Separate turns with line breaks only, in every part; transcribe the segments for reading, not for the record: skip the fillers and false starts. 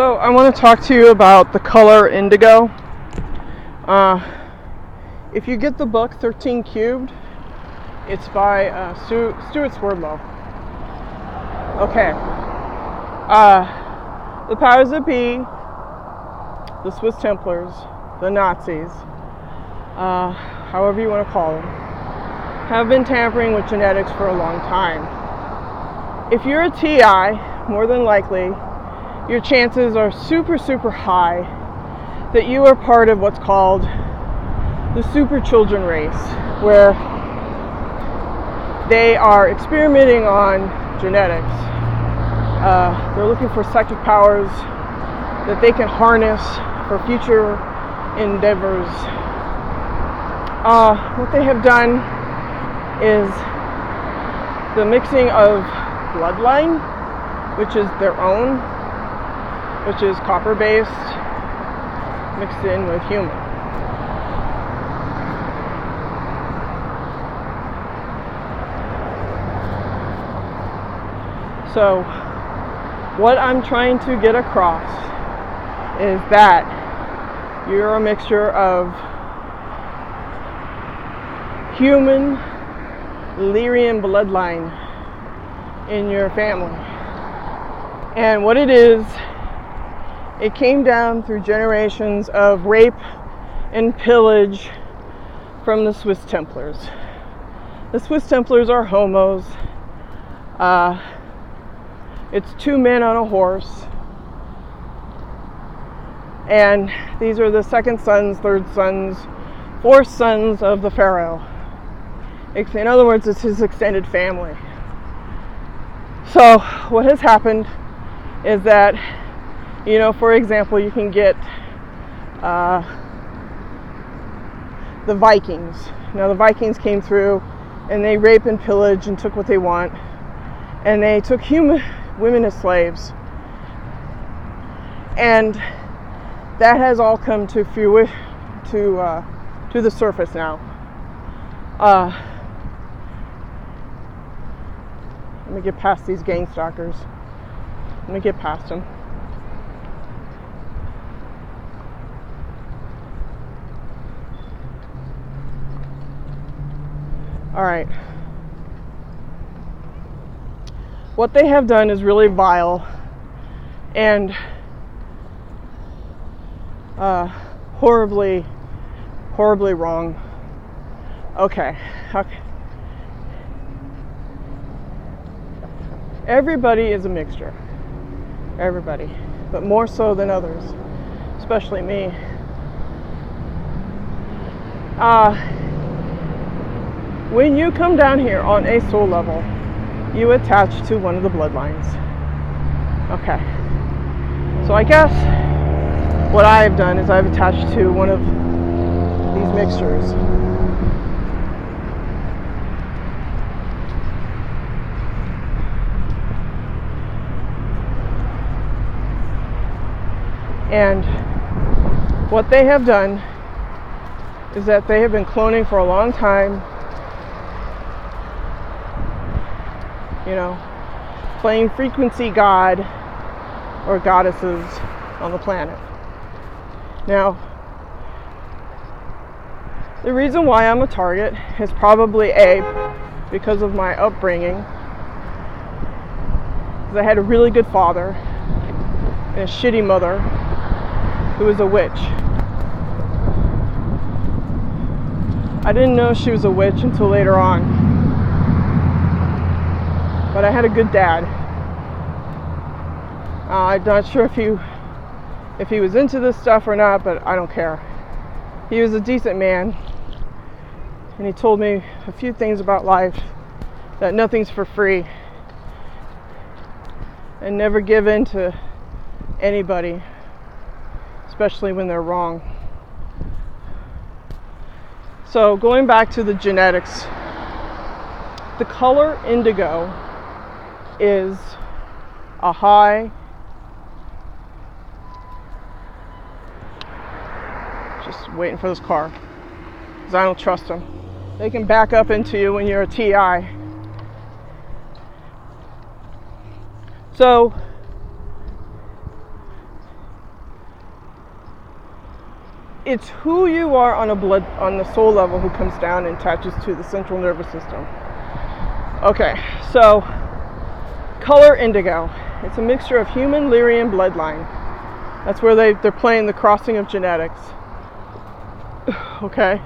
So I want to talk to you about the color indigo. If you get the book 13 Cubed, it's by Stuart Swerdlow. Okay. The powers that be, the Swiss Templars, the Nazis, however you want to call them, have been tampering with genetics for a long time. If you're a TI, more than likely, your chances are super high that you are part of what's called the super children race, where they are experimenting on genetics. They're looking for psychic powers that they can harness for future endeavors. What they have done is the mixing of bloodline, which is their own, which is copper-based, mixed in with human. So, what I'm trying to get across is that you're a mixture of human Lyrian bloodline in your family. And what it is, it came down through generations of rape and pillage from the Swiss Templars. The Swiss Templars are homos. It's two men on a horse. And these are the second sons, third sons, fourth sons of the Pharaoh. In other words, it's his extended family. So what has happened is that, for example, you can get the Vikings. Now the Vikings came through and they raped and pillaged and took what they want, and they took women as slaves, and that has all come to the surface now. Let me get past these gang stalkers. Let me get past them. All right. What they have done is really vile and horribly wrong. Okay. Everybody is a mixture. Everybody. But more so than others. Especially me. When you come down here on a soul level, you attach to one of the bloodlines. Okay. So I guess what I have done is I've attached to one of these mixtures. And what they have done is that they have been cloning for a long time, playing frequency god or goddesses on the planet. Now, the reason why I'm a target is probably because of my upbringing. Because I had a really good father and a shitty mother who was a witch. I didn't know she was a witch until later on. But I had a good dad. I'm not sure if he was into this stuff or not, but I don't care. He was a decent man, and he told me a few things about life, that nothing's for free, and never give in to anybody, especially when they're wrong. So going back to the genetics, the color indigo is a high, just waiting for this car because I don't trust them. They can back up into you when you're a TI. So it's who you are on the soul level who comes down and attaches to the central nervous system. Okay, so color indigo. It's a mixture of human Lyrian bloodline. That's where they're playing the crossing of genetics. Okay.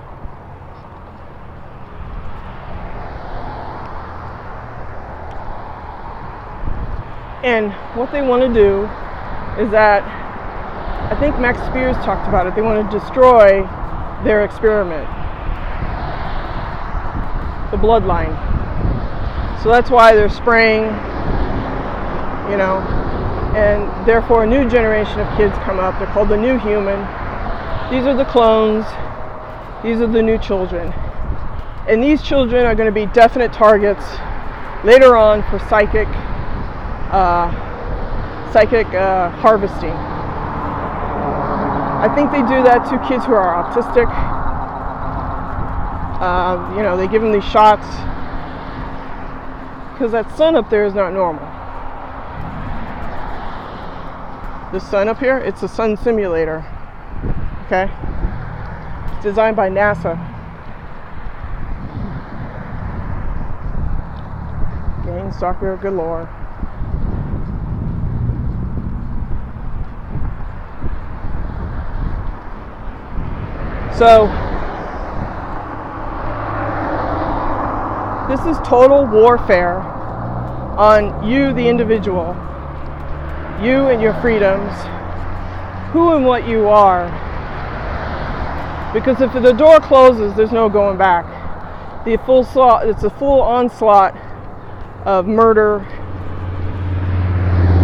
And what they want to do is that, I think Max Spears talked about it, they want to destroy their experiment, the bloodline. So that's why they're spraying, and therefore a new generation of kids come up. They're called the new human. These are the clones. These are the new children. And these children are going to be definite targets later on for psychic harvesting. I think they do that to kids who are autistic. They give them these shots because that sun up there is not normal. The sun up here, it's a sun simulator. Okay? It's designed by NASA. Gang stalker galore. So, this is total warfare on you, the individual, you and your freedoms, who and what you are. Because if the door closes, there's no going back. It's a full onslaught of murder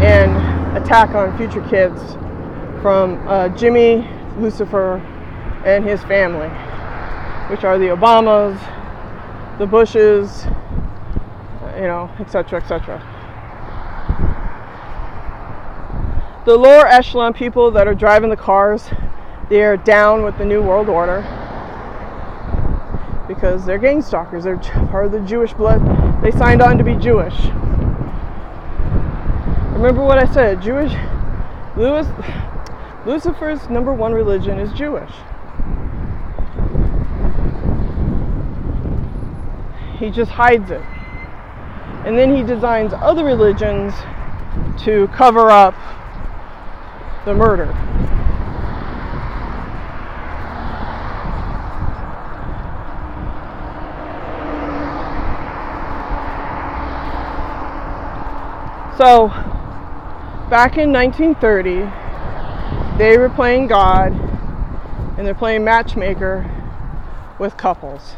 and attack on future kids from Jimmy, Lucifer, and his family, which are the Obamas, the Bushes, etc., etc. The lower echelon people that are driving the cars, they are down with the New World Order because they're gang stalkers. They're part of the Jewish blood. They signed on to be Jewish. Remember what I said, Lucifer's number one religion is Jewish. He just hides it. And then he designs other religions to cover up the murder. So, back in 1930, they were playing God, and they're playing matchmaker with couples.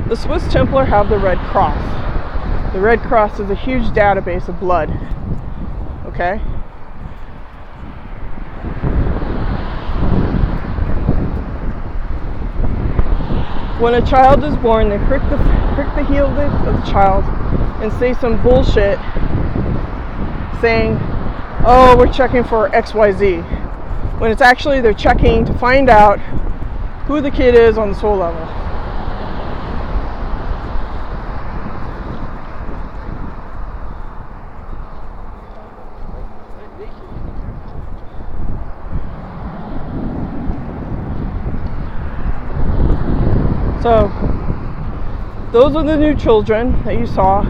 The Swiss Templar have the Red Cross. The Red Cross is a huge database of blood. Okay? When a child is born, they prick the heel of the child and say some bullshit saying, oh, we're checking for XYZ. When it's actually they're checking to find out who the kid is on the soul level. So, those are the new children that you saw.